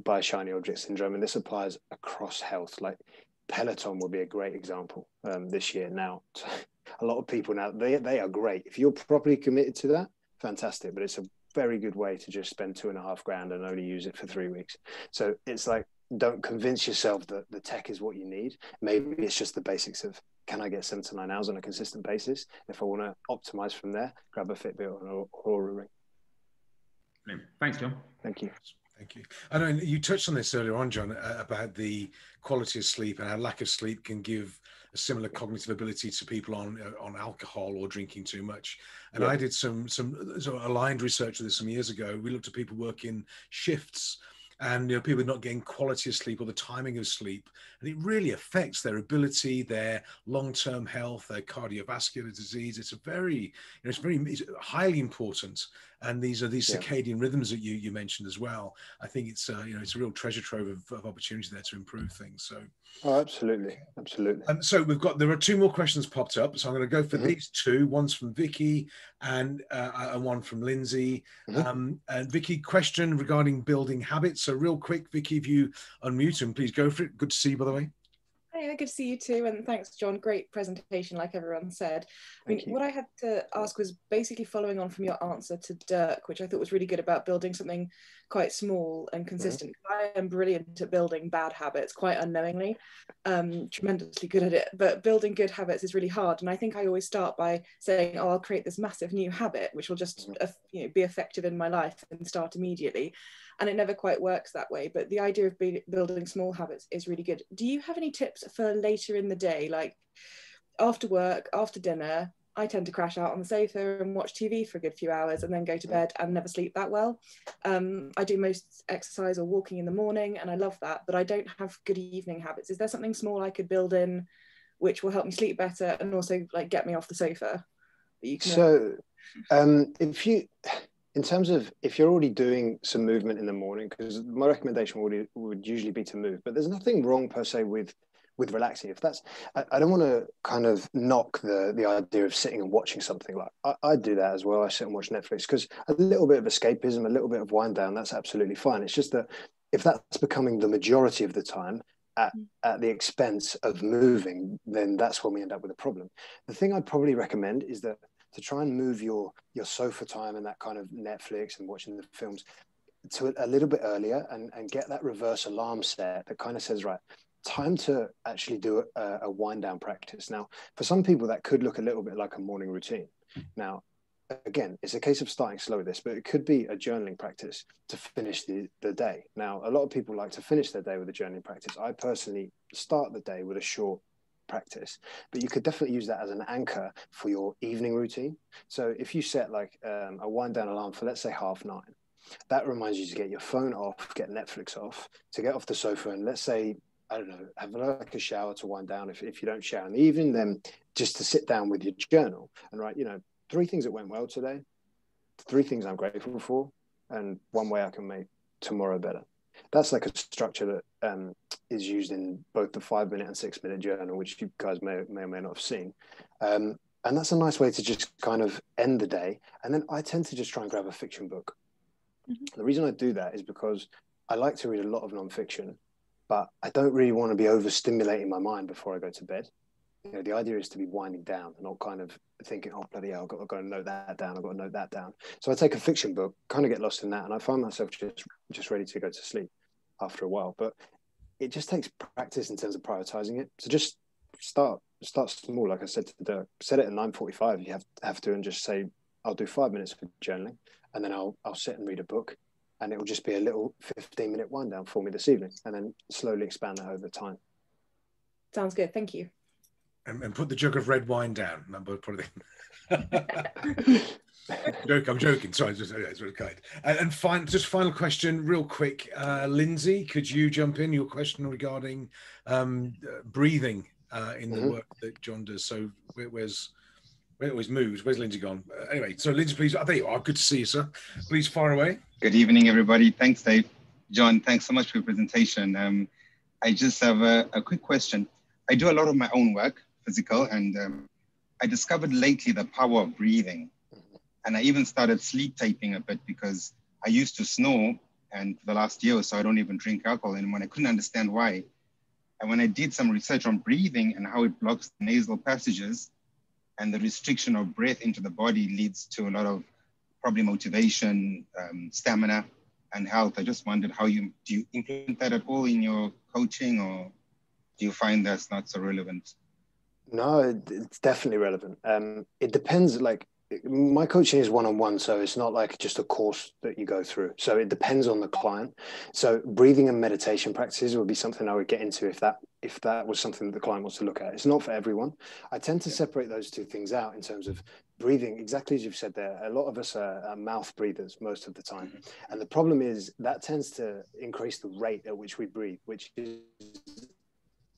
by shiny object syndrome, and this applies across health. Like, Peloton will be a great example this year. Now, a lot of people now, they are great. If you're properly committed to that, fantastic, but it's a very good way to just spend $2,500 and only use it for 3 weeks. So it's like, don't convince yourself that the tech is what you need. Maybe it's just the basics of, can I get 7 to 9 hours on a consistent basis? If I want to optimize from there, grab a Fitbit or an Oura Ring. Brilliant. Thanks, John. Thank you. Thank you. I know you touched on this earlier on, John, about the quality of sleep and how lack of sleep can give a similar cognitive ability to people on alcohol or drinking too much. And I did some sort of aligned research with this some years ago. We looked at people working shifts, and people not getting quality of sleep or the timing of sleep, and it really affects their ability, their long-term health, their cardiovascular disease. It's it's highly important. And these are these circadian rhythms that you mentioned as well. I think it's it's a real treasure trove of opportunity there to improve things. So, oh, absolutely. So there are 2 more questions popped up. So I'm going to go for these 2. One's from Vicky and one from Lindsay. And Vicky, question regarding building habits. So real quick, Vicky, if you unmute and please go for it. Good to see you, by the way. Hi, good to see you too, and thanks, John. Great presentation, like everyone said. What I had to ask was basically following on from your answer to Dirk, which I thought was really good about building something quite small and consistent. I am brilliant at building bad habits, quite unknowingly, tremendously good at it, but building good habits is really hard. And I think I always start by saying, oh, I'll create this massive new habit, which will just be effective in my life and start immediately. And it never quite works that way. But the idea of building small habits is really good. Do you have any tips for later in the day, like after work, after dinner, I tend to crash out on the sofa and watch TV for a good few hours and then go to bed and never sleep that well. I do most exercise or walking in the morning, and I love that, but I don't have good evening habits. Is there something small I could build in which will help me sleep better and also like get me off the sofa? That you can so in terms of if you're already doing some movement in the morning, because my recommendation would usually be to move, but there's nothing wrong per se with relaxing. If that's, I don't want to kind of knock the idea of sitting and watching something. Like I do that as well. I sit and watch Netflix because a little bit of escapism, a little bit of wind down, that's absolutely fine. It's just that if that's becoming the majority of the time at the expense of moving, then that's when we end up with a problem. The thing I'd probably recommend is that to try and move your sofa time and that kind of Netflix and watching the films to a little bit earlier, and get that reverse alarm set that kind of says, right, time to actually do a wind down practice. Now, for some people, that could look a little bit like a morning routine. Now, again, it's a case of starting slow with this, but it could be a journaling practice to finish the day. Now, a lot of people like to finish their day with a journaling practice. I personally start the day with a short practice, but you could definitely use that as an anchor for your evening routine. So if you set like a wind down alarm for, let's say, 9:30, that reminds you to get your phone off, get Netflix off, to get off the sofa, and let's say, I don't know, have like a shower to wind down if you don't shower in the evening, then just to sit down with your journal and write, 3 things that went well today, 3 things I'm grateful for, and 1 way I can make tomorrow better. That's like a structure that is used in both the 5-minute and 6-minute journal, which you guys may or may not have seen. And that's a nice way to just kind of end the day. And then I tend to just try and grab a fiction book. Mm-hmm. The reason I do that is because I like to read a lot of nonfiction, but I don't really want to be overstimulating my mind before I go to bed. The idea is to be winding down, not kind of thinking, oh, bloody hell, I've got to note that down, I've got to note that down. So I take a fiction book, kind of get lost in that, and I find myself just ready to go to sleep after a while. But it just takes practice in terms of prioritizing it. So just start small, like I said to Dirk. Set it at 9:45 if you have to, and just say, I'll do 5 minutes for journaling, and then I'll sit and read a book, and it will just be a little 15-minute wind down for me this evening, and then slowly expand that over time. Sounds good. Thank you. And put the jug of red wine down. Probably. I'm joking. Sorry, it's really kind. And final question, real quick. Lindsay, could you jump in? Your question regarding breathing in the work that John does. So where's moved? Where's Lindsay gone? Anyway, so Lindsay, please. There you are. Good to see you, sir. Please fire away. Good evening, everybody. Thanks, Dave. John, thanks so much for your presentation. I just have a quick question. I do a lot of my own work, physical, and I discovered lately the power of breathing. And I even started sleep taping a bit because I used to snore, and for the last year or so, I don't even drink alcohol anymore. And I couldn't understand why. And when I did some research on breathing and how it blocks the nasal passages, and the restriction of breath into the body leads to a lot of probably motivation, stamina, and health. I just wondered do you implement that at all in your coaching, or do you find that's not so relevant? No, it's definitely relevant. It depends. Like, my coaching is one-on-one, so it's not like just a course that you go through. So it depends on the client. So breathing and meditation practices would be something I would get into if that was something that the client wants to look at. It's not for everyone. I tend to separate those two things out in terms of breathing, exactly as you've said there. A lot of us are mouth breathers most of the time. And the problem is that tends to increase the rate at which we breathe, which is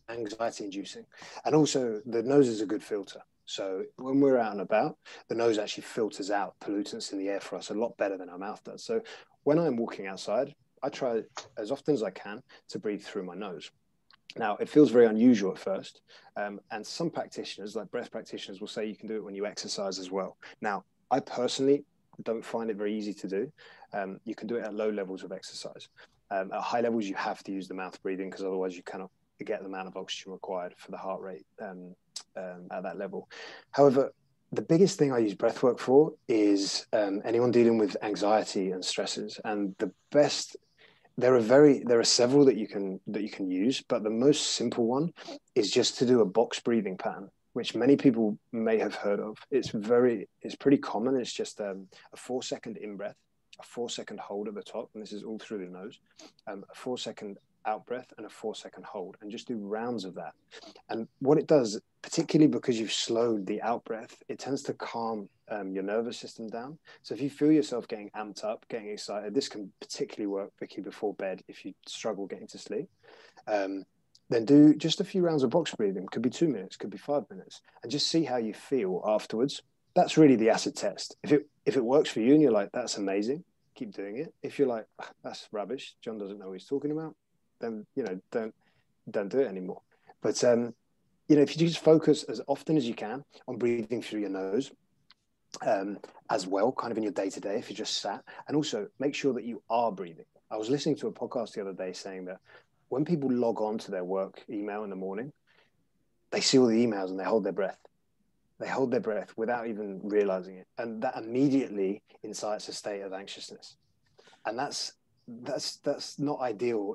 anxiety inducing. And also the nose is a good filter. So when we're out and about, the nose actually filters out pollutants in the air for us a lot better than our mouth does. So when I'm walking outside, I try as often as I can to breathe through my nose. Now, it feels very unusual at first. And some practitioners, like breath practitioners, will say you can do it when you exercise as well. Now, I personally don't find it very easy to do. You can do it at low levels of exercise. At high levels, you have to use the mouth breathing because otherwise you cannot get the amount of oxygen required for the heart rate at that level. However, the biggest thing I use breath work for is anyone dealing with anxiety and stresses. And the best, there are several that you can use, but the most simple one is just to do a box breathing pattern, which many people may have heard of. It's pretty common. It's just a 4-second in breath, a 4-second hold at the top, and this is all through the nose, a 4-second out breath and a 4-second hold, and just do rounds of that. And what it does, particularly because you've slowed the out breath, it tends to calm your nervous system down. So if you feel yourself getting amped up, getting excited, this can particularly work, Vicky, before bed if you struggle getting to sleep. Then do just a few rounds of box breathing. Could be 2 minutes, could be 5 minutes, and just see how you feel afterwards. That's really the acid test. If it works for you and you're like, that's amazing, keep doing it. If you're like, that's rubbish, John doesn't know what he's talking about, then, you know, don't do it anymore. But you know, if you just focus as often as you can on breathing through your nose, as well, kind of in your day-to-day, if you just sat, and also make sure that you are breathing. I was listening to a podcast the other day saying that when people log on to their work email in the morning, they see all the emails and they hold their breath. They hold their breath without even realizing it. And that immediately incites a state of anxiousness. And that's not ideal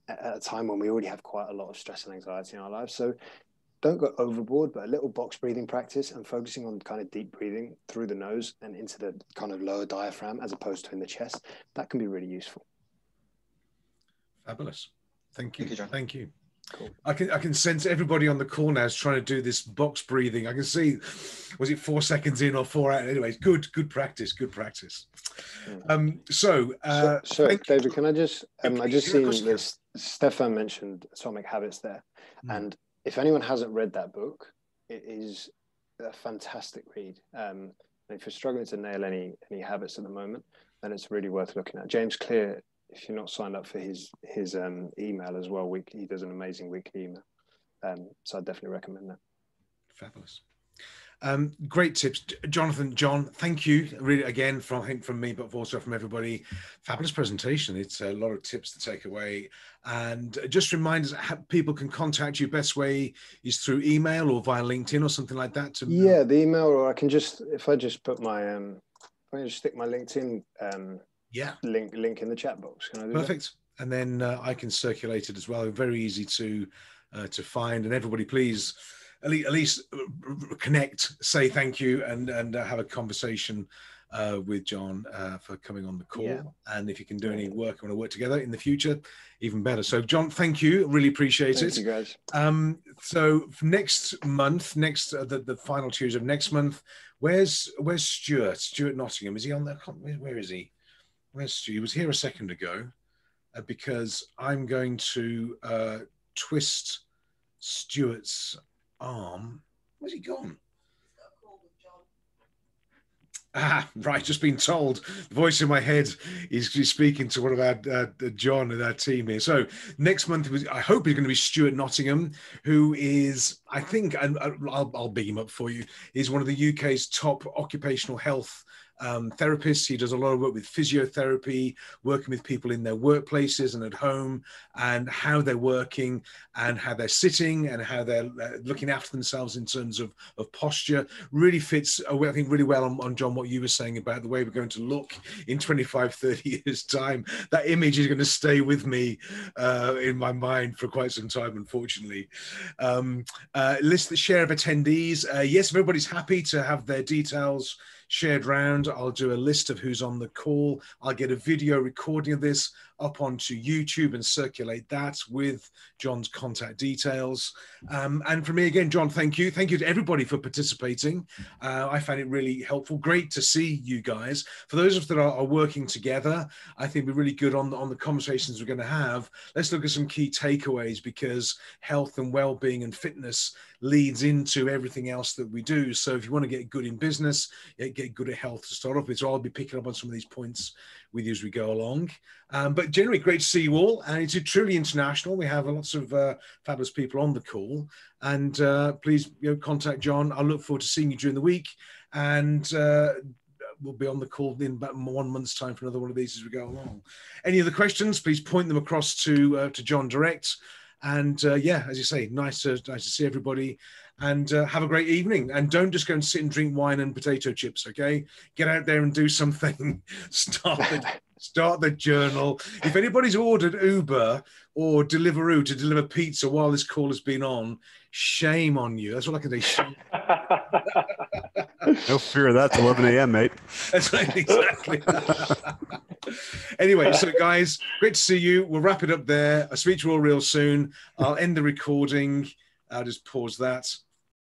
at a time when we already have quite a lot of stress and anxiety in our lives. So don't go overboard, but a little box breathing practice and focusing on kind of deep breathing through the nose and into the kind of lower diaphragm as opposed to in the chest, that can be really useful. Fabulous. Thank you. Thank you, John. Thank you. Cool. I can sense everybody on the call now is trying to do this box breathing. I can see, was it 4 seconds in or 4 out? Anyways, good practice. So David, can I just I just seen this, Stefan mentioned Atomic Habits there, and if anyone hasn't read that book, it is a fantastic read. And if you're struggling to nail any habits at the moment, then it's really worth looking at. James Clear, if you're not signed up for his email as well, he does an amazing weekly email. So I'd definitely recommend that. Fabulous. Great tips, Jonathan. John, thank you really again from me, but also from everybody. Fabulous presentation. It's a lot of tips to take away, and just remind us how people can contact you. Best way is through email or via LinkedIn or something like that. Yeah, the email, or I can just, if I just put my I just stick my LinkedIn link in the chat box. Can I do Perfect. That? And then I can circulate it as well. Very easy to find. And everybody, please at least connect, say thank you, and have a conversation with John for coming on the call. Yeah. And if you can do any work, want to work together in the future, even better. So John, thank you. Really appreciate it. Thank you, guys. So for next month, the final Tuesday of next month, where's Stuart? Stuart Nottingham. Is he on there? Where is he? Where's Stu? He was here a second ago because I'm going to twist Stuart's arm. Where's he gone? Right, just been told. The voice in my head is speaking to one of our John and our team here. So next month, I hope he's going to be Stuart Nottingham, who is, I think, and I'll big him up for you, is one of the UK's top occupational health therapists. He does a lot of work with physiotherapy, working with people in their workplaces and at home, and how they're working and how they're sitting and how they're looking after themselves in terms of posture. Really fits, I think, really well on John, what you were saying about the way we're going to look in 25, 30 years' time. That image is going to stay with me in my mind for quite some time, unfortunately. List the share of attendees. Yes, everybody's happy to have their details shared round. I'll do a list of who's on the call. I'll get a video recording of this up onto YouTube and circulate that with John's contact details. And for me, again, John, thank you. Thank you to everybody for participating. I found it really helpful. Great to see you guys. For those of us that are working together, I think we're really good on the conversations we're going to have. Let's look at some key takeaways, because health and well-being and fitness leads into everything else that we do. So if you want to get good in business, get good at health to start off with. So I'll be picking up on some of these points with you as we go along. But generally, great to see you all. And it's truly international. We have lots of fabulous people on the call. And please contact John. I look forward to seeing you during the week. And we'll be on the call in about 1 month's time for another one of these as we go along. Any other questions, please point them across to John direct. And yeah, as you say, nice to see everybody, and have a great evening. And don't just go and sit and drink wine and potato chips, okay? Get out there and do something. Start the journal. If anybody's ordered Uber or Deliveroo to deliver pizza while this call has been on, shame on you. That's all I can say. No fear of that. It's 11 a.m., mate. That's right, exactly. Anyway, so guys, great to see you. We'll wrap it up there. I'll speak to you all real soon. I'll end the recording. I'll just pause that.